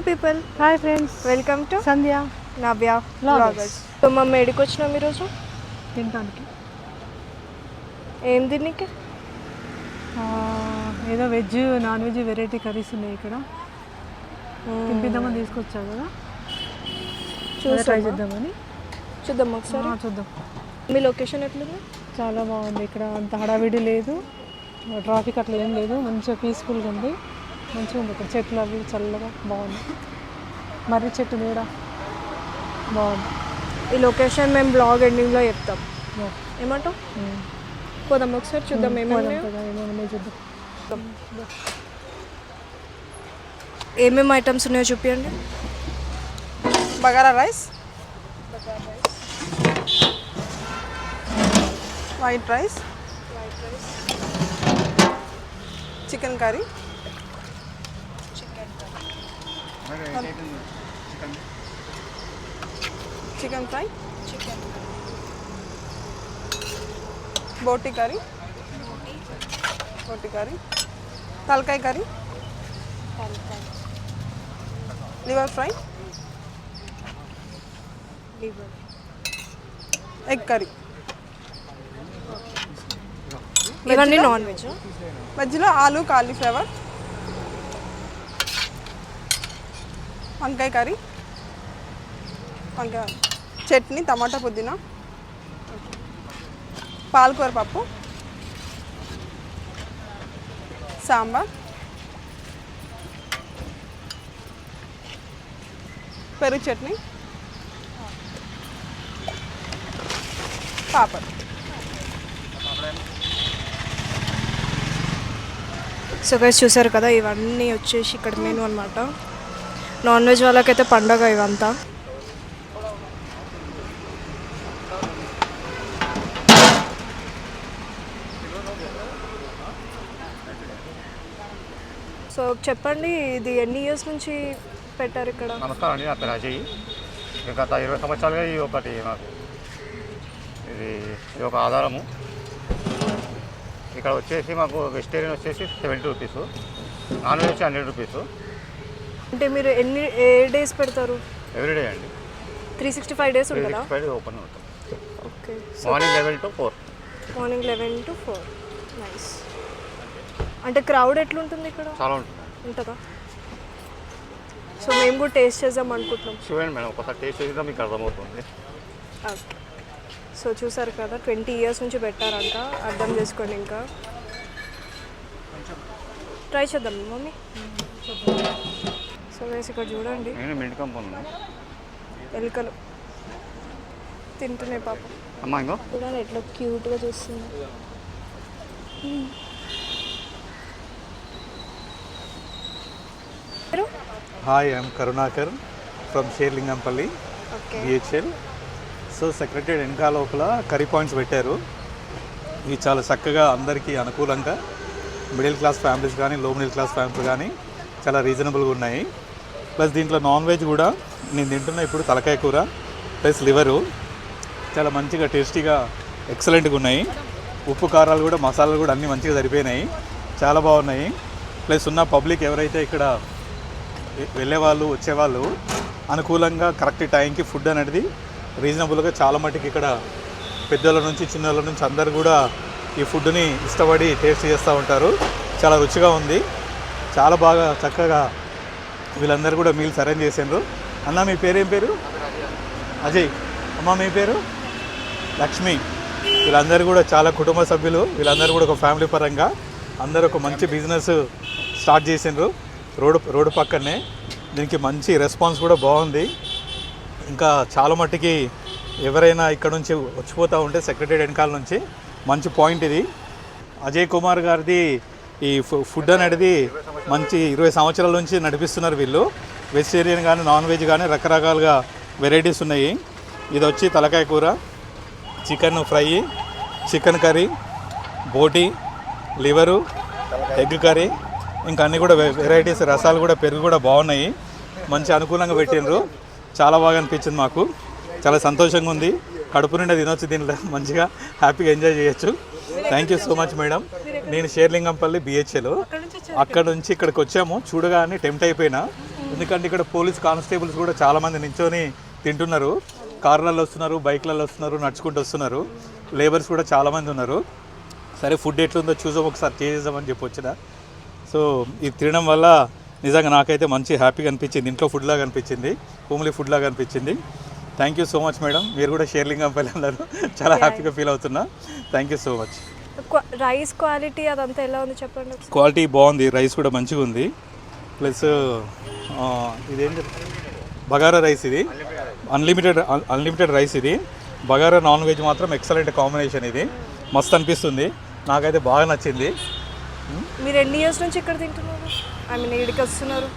People, hi friends, welcome to Sandhya Navya vloggers. So మా మేడికి వచ్చినాం ఈరోజు తినడానికి. ఏం తినికి? ఏదో veg non veg variety curries ఉన్నాయి ఇక్కడ. తినిపిద్దామని తీసుకొచ్చావు కదా, ట్రై చేద్దామని. చూద్దాం ఒకసారి. చూద్దాం. మీ లొకేషన్ ఎట్లుంది? చాలా బాగుంది ఇక్కడ, అంత హడావిడి లేదు, ట్రాఫిక్ అట్లా ఏం లేదు, మంచిగా పీస్ఫుల్గా ఉంది, మంచిగా ఉంది ఇక్కడ. చెట్లు అవి చల్లగా బాగుంది, మర్రి చెట్టు నీడ బాగుంది. ఈ లొకేషన్ మేము బ్లాగ్ ఎండింగ్లో చెప్తాం. ఏమంటావు? పోదాం ఒకసారి చూద్దాం ఏమేమి చూద్దాం. ఏమేమి ఐటమ్స్ ఉన్నాయో చూపించండి. Bagara rice, white rice, chicken curry, chicken fry, బోటి కర్రీ, తలకాయ curry, liver fry, egg curry. ఇవన్నీ నాన్ వెజ్. వెజ్లో ఆలు కాలీఫ్లవర్, వంకాయ కర్రీ, వంకాయ చట్నీ, టమాటా పుదీనా, పాలకూర పప్పు, సాంబార్, పెరుగు చట్నీ, పాపడ్. సో గైస్ చూసారు కదా, ఇవన్నీ వచ్చేసి ఇక్కడ మెనూ అనమాట. నాన్ వెజ్ వాళ్ళకైతే పండగ ఇవంతా. సో చెప్పండి, ఇది ఎన్ని ఇయర్స్ నుంచి పెట్టారు ఇక్కడ? నమస్కారం అండి, నా పేరు అజయ్. గత 20 సంవత్సరాలుగా ఇది ఒకటి నాకు ఇది ఒక ఆధారము. ఇక్కడ వచ్చేసి మాకు వెజిటేరియన్ వచ్చేసి 70 రూపీస్, నాన్ వెజ్ 100 రూపీస్. అంటే మీరు ఏ డేస్ పెడతారు? ఎవ్రీడే అండి, 365 డేస్ ఉంటుందా? 365 ఓపెన్ ఉంటుంది. Okay. Morning 11 to 4. Morning 11 to 4. Nice. అంటే క్రౌడ్ ఎట్లుంటుంది ఇక్కడ? చాలా ఉంటుంది. ఉంటుందా? సో మేము కూడా టేస్ట్ చేద్దాం అనుకుంటున్నాం. చూడండి మేడం, ఒకసారి టేస్ట్ చేద్దాం, మీకు అర్థమవుతుంది. ఓకే. సో చూసారు కదా, 20 ఇయర్స్ నుంచి పెట్టారంట, అర్థం చేసుకోండి. ఇంకా ట్రై చేద్దాం మమ్మీ. సో వేసి ఇక్కడ చూడండి, నేను మింటి కంపౌండ్ ఎలుకలు తింటున్నాయి పాపం. అమ్మా ఇంకో చూడండి ఎట్లా క్యూట్గా చూస్తుంది. Hi, I am Karunakar from Sherlingampalli, BHL. So secretary వెనక లోపల కర్రీ పాయింట్స్ పెట్టారు. ఇవి చాలా చక్కగా అందరికీ అనుకూలంగా, మిడిల్ క్లాస్ ఫ్యామిలీస్ కానీ లో మిడిల్ క్లాస్ ఫ్యామిలీస్ కానీ చాలా రీజనబుల్గా ఉన్నాయి. ప్లస్ దీంట్లో నాన్ వెజ్ కూడా నేను తింటున్నా ఇప్పుడు, తలకాయ కూర ప్లస్ లివరు చాలా మంచిగా టేస్టీగా ఎక్సలెంట్గా ఉన్నాయి. ఉప్పు కారాలు కూడా మసాలాలు కూడా అన్నీ మంచిగా సరిపోయినాయి, చాలా బాగున్నాయి. ప్లస్ ఉన్న పబ్లిక్ ఎవరైతే ఇక్కడ వెళ్ళేవాళ్ళు వచ్చేవాళ్ళు అనుకూలంగా కరెక్ట్ టైంకి ఫుడ్ అనేది రీజనబుల్గా, చాలా మటుకు ఇక్కడ పెద్దల నుంచి చిన్నల నుంచి అందరు కూడా ఈ ఫుడ్ని ఇష్టపడి టేస్ట్ చేస్తూ ఉంటారు. చాలా రుచిగా ఉంది, చాలా బాగా చక్కగా వీళ్ళందరూ కూడా మీల్స్ అరేంజ్ చేసిండ్రు. అన్న మీ పేరు ఏం పేరు? అజయ్. అమ్మ మీ పేరు? లక్ష్మి. వీళ్ళందరూ కూడా చాలా కుటుంబ సభ్యులు, వీళ్ళందరూ కూడా ఒక ఫ్యామిలీ పరంగా అందరూ ఒక మంచి బిజినెస్ స్టార్ట్ చేసిండ్రు రోడ్డు పక్కనే. దీనికి మంచి రెస్పాన్స్ కూడా బాగుంది. ఇంకా చాలా మట్టుకి ఎవరైనా ఇక్కడ నుంచి వచ్చిపోతూ ఉంటే సెక్రటరీ వెనకాల నుంచి మంచి పాయింట్ ఇది. అజయ్ కుమార్ గారిది ఈ ఫుడ్ అనేది మంచి 20 సంవత్సరాల నుంచి నడిపిస్తున్నారు వీళ్ళు. వెజిటేరియన్ కానీ నాన్ వెజ్ కానీ రకరకాలుగా వెరైటీస్ ఉన్నాయి. ఇది వచ్చి తలకాయ కూర, చికెన్ ఫ్రై, చికెన్ కర్రీ, బోటి, లివరు, ఎగ్ కర్రీ, ఇంకా అన్నీ కూడా వెరైటీస్, రసాలు కూడా, పెరుగు కూడా బాగున్నాయి. మంచి అనుకూలంగా పెట్టినరు, చాలా బాగా అనిపించింది మాకు, చాలా సంతోషంగా ఉంది. కడుపు నిండా తినొచ్చు, దీనిలో మంచిగా హ్యాపీగా ఎంజాయ్ చేయొచ్చు. Thank you so much madam. నేను షేర్లింగంపల్లి BHL, అక్కడ నుంచి ఇక్కడికి వచ్చాము. చూడగానే టెంప్ట్ అయిపోయినా, ఎందుకంటే ఇక్కడ పోలీస్ కానిస్టేబుల్స్ కూడా చాలామంది నించొని తింటున్నారు. కార్లలో వస్తున్నారు, బైక్లలో వస్తున్నారు, నడుచుకుంటూ వస్తున్నారు. లేబర్స్ కూడా చాలామంది ఉన్నారు. సరే ఫుడ్ ఎట్లుందో చూసాం, ఒకసారి చేసేద్దామని చెప్పి వచ్చిన. సో ఇది తినడం వల్ల నిజంగా నాకైతే మంచి హ్యాపీగా అనిపించింది. ఇంట్లో ఫుడ్ లాగా అనిపించింది, హోమ్లీ ఫుడ్ లాగా అనిపించింది. Thank you so much madam. మీరు కూడా షేర్లింగంపల్లి అన్నారు, చాలా హ్యాపీగా ఫీల్ అవుతున్నా. Thank you so much. Rice quality అదంతా ఎలా ఉంది చెప్పండి. క్వాలిటీ బాగుంది, రైస్ కూడా మంచిగా ఉంది. ప్లస్ ఇదేంటి బగారా రైస్, ఇది అన్లిమిటెడ్ రైస్. ఇది బగారా నాన్ వెజ్ మాత్రం ఎక్సలెంట్ కాంబినేషన్. ఇది మస్తు అనిపిస్తుంది, నాకైతే బాగా నచ్చింది. మీరు ఎన్ని ఇయర్స్ నుంచి ఇక్కడ తింటున్నారు? ఐ మీన్ ఇక్కడికి వస్తున్నారు?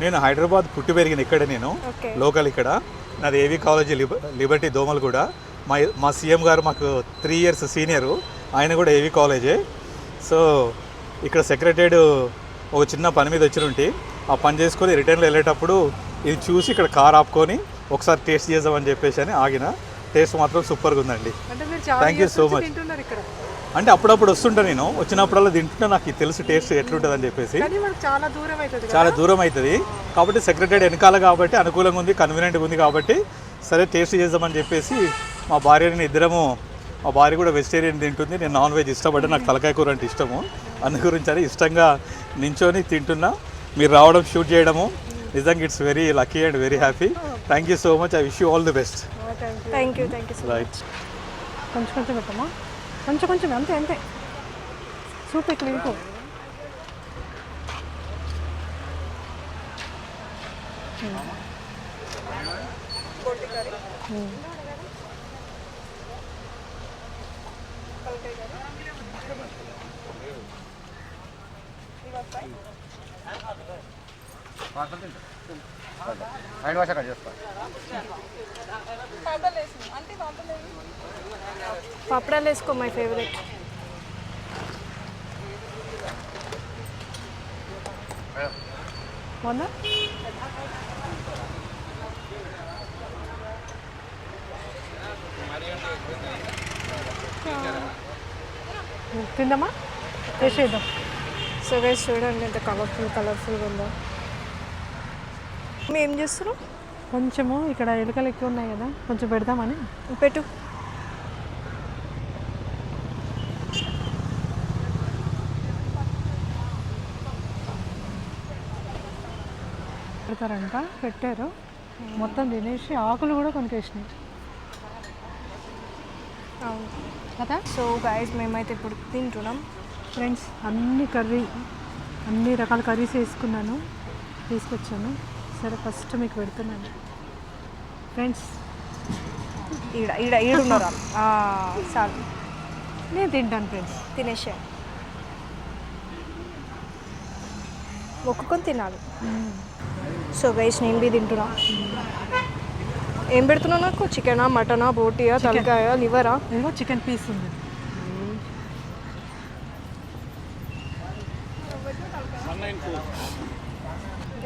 నేను హైదరాబాద్ పుట్టి పెరిగిన ఇక్కడే, నేను లోకల్ ఇక్కడ. నాది ఏవి కాలేజీ లిబర్టీ దోమలు కూడా. మా సీఎం గారు మాకు 3 years సీనియరు, ఆయన కూడా ఏవి కాలేజే. సో ఇక్కడ సెక్రటరీడ్ ఒక చిన్న పని మీద వచ్చినుంటి, ఆ పని చేసుకొని రిటర్న్లో వెళ్ళేటప్పుడు ఇది చూసి ఇక్కడ కార్ ఆపుకొని ఒకసారి టేస్ట్ చేద్దామని చెప్పేసి అని ఆగిన. టేస్ట్ మాత్రం సూపర్గా ఉందండి. Thank you so much. అంటే అప్పుడప్పుడు వస్తుంటా, నేను వచ్చినప్పుడల్లా తింటుంటే నాకు తెలుసు టేస్ట్ ఎట్లుంటుంది అని చెప్పేసి. చాలా దూరం అవుతుంది కాబట్టి సెక్రటరీ వెనకాల కాబట్టి అనుకూలంగా ఉంది, కన్వీనియంట్గా ఉంది కాబట్టి సరే టేస్ట్ చేద్దామని చెప్పేసి మా భార్యని ఇద్దరము. మా భార్య కూడా వెజిటేరియన్ తింటుంది, నేను నాన్ వెజ్ ఇష్టపడ్డా, నాకు తలకాయ కూర అంటే ఇష్టము. అందు గురించి అని ఇష్టంగా నించొని తింటున్నా. మీరు రావడం, షూట్ చేయడము నిజంగా it's very lucky and very happy. Thank you so much. I wish you all the best. Thank you. Right. కొంచెం కొంచెం పెట్టమ్మా, కొంచెం అంతే అంతే. సూప్ ఎక్కువ ఇంకో. హ్యాండ్ వాష్ అక్కడ చేస్తా. పాపడాలు వేసుకో, మై ఫేవరెట్. మొన్న తిందామా, టేస్ట్ చేద్దాం. సో గైస్ చూడండి ఎంత కలర్ఫుల్గా ఉందో. మేము ఏం చేస్తున్నాం? కొంచెము ఇక్కడ ఎలుకలు ఎక్కువ ఉన్నాయి కదా, కొంచెం పెడదామని. పెట్టు. పెడతారంట, పెట్టారు. మొత్తం తినేసి ఆకులు కూడా కొనికేసినాయి అవును కదా. సో గైస్ మేమైతే ఇప్పుడు తింటున్నాం ఫ్రెండ్స్. అన్ని రకాల కర్రీస్ వేసుకున్నాను, తీసుకొచ్చాను. సరే ఫస్ట్ మీకు పెడుతున్నాను ఫ్రెండ్స్. ఈడున్నారు చాలు, నేను తింటాను ఫ్రెండ్స్. తినేసే మొక్కుకొని తినాలి. సో గైస్ నేను బి తింటున్నా. ఏం పెడుతున్నావు నాకు? చికెనా, మటనా, బోటియా, తలకాయ, లివరా? ఏమో చికెన్ పీస్ ఉంది.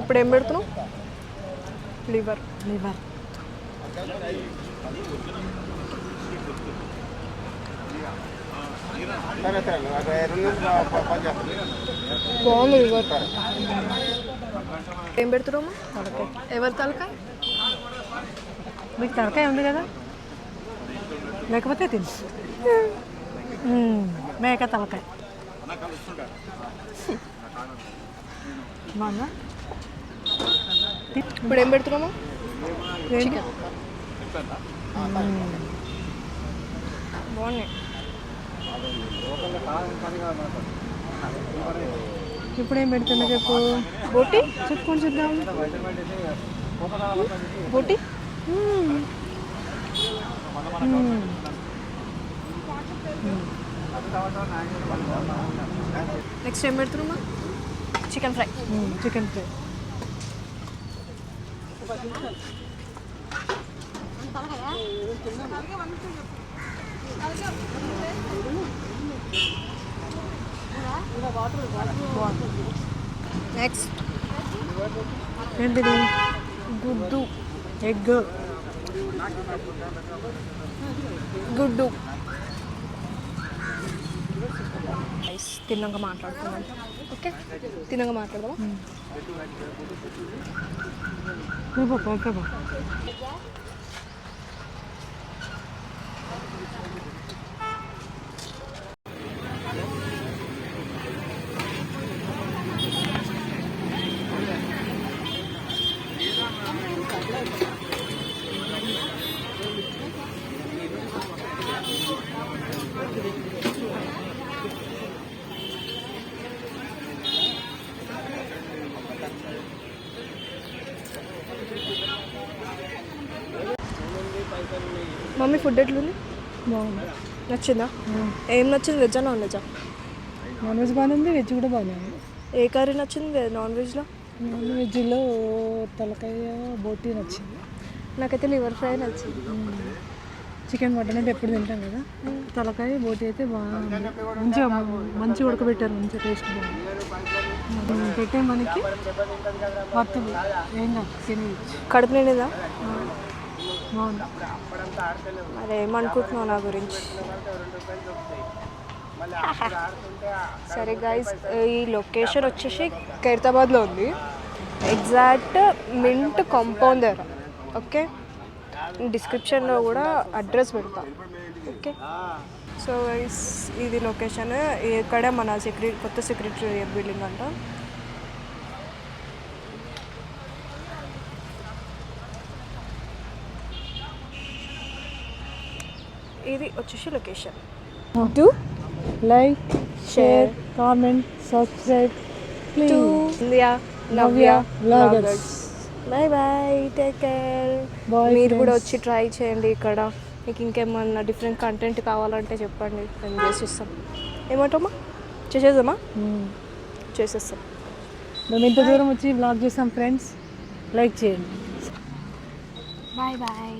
ఇప్పుడు ఏం పెడుతున్నావు? లివర్. బాగుంది లివర్. ఏం పెడుతున్నావు? తలకాయ. ఎవరి తలకాయ? మీకు తలకాయ ఉంది కదా, లేకపోతే తిను. మేక తలకాయ బాగుందా? ఇప్పుడు ఏం పెడుతున్నాము? చికెన్. బాగున్నాయి. ఇప్పుడు ఏం పెడుతున్నా చెప్పు. బోటి చెప్పుకొని చూద్దాం. బోటి. నెక్స్ట్ ఏం పెడుతున్నామా? Chicken fry. Chicken fry. Next ఏంటిది? గుడ్డు. ఎగ్. గుడ్డు. తిన్నాక మాట్లాడుతున్నాం. ఓకే, తిన్నాక మాట్లాడదామా? మమ్మీ ఫుడ్ ఎట్లుంది? బాగుంది. నచ్చిందా? ఏం నచ్చింది, వెజ్జా నాన్ వెజ్జా? నాన్ వెజ్ బాగానే ఉంది, వెజ్ కూడా బాగానే ఉంది. ఏ కర్రీ నచ్చింది నాన్ వెజ్లో? నాన్ వెజ్లో తలకాయ బోటీ నచ్చింది. నాకైతే లివర్ ఫ్రై నచ్చింది. చికెన్ మటన్ అంటే ఎప్పుడు తింటాం కదా, తలకాయ బోటీ అయితే బాగుంది. మంచిగా ఉడకబెట్టారు, మంచిగా టేస్ట్ బాగుంది. పెట్టే మనకి వర్తలు ఏం కాదు, తినేయచ్చు. కడుపు నిండిదా? బాగుంది. మరి ఏమనుకుంటున్నావు నా గురించి? సరే గైస్, ఈ లొకేషన్ వచ్చేసి ఖైరతాబాద్లో ఉంది, ఎగ్జాక్ట్ మింట్ కాంపౌండ్ దగ్గర. ఓకే, డిస్క్రిప్షన్లో కూడా అడ్రస్ పెడతా. ఓకే, సో గైస్ ఇది లొకేషన్. ఇక్కడ మన కొత్త సెక్రటరీ బిల్డింగ్ అంట. ఇది వచ్చేసి location. To like, share, comment, subscribe please. India Navya vloggers. Bye bye, take care. Bye, మీరు కూడా friends. వచ్చి ట్రై చేయండి ఇక్కడ. మీకు ఇంకేమన్నా డిఫరెంట్ కంటెంట్ కావాలంటే చెప్పండి, మేము చేసిస్తాం. ఏమంటామా? చేసేద్దామా? చేసేస్తాం. మేము ఇంత దూరం వచ్చి బ్లాగ్ చేసాం ఫ్రెండ్స్, లైక్ చేయండి. Bye bye.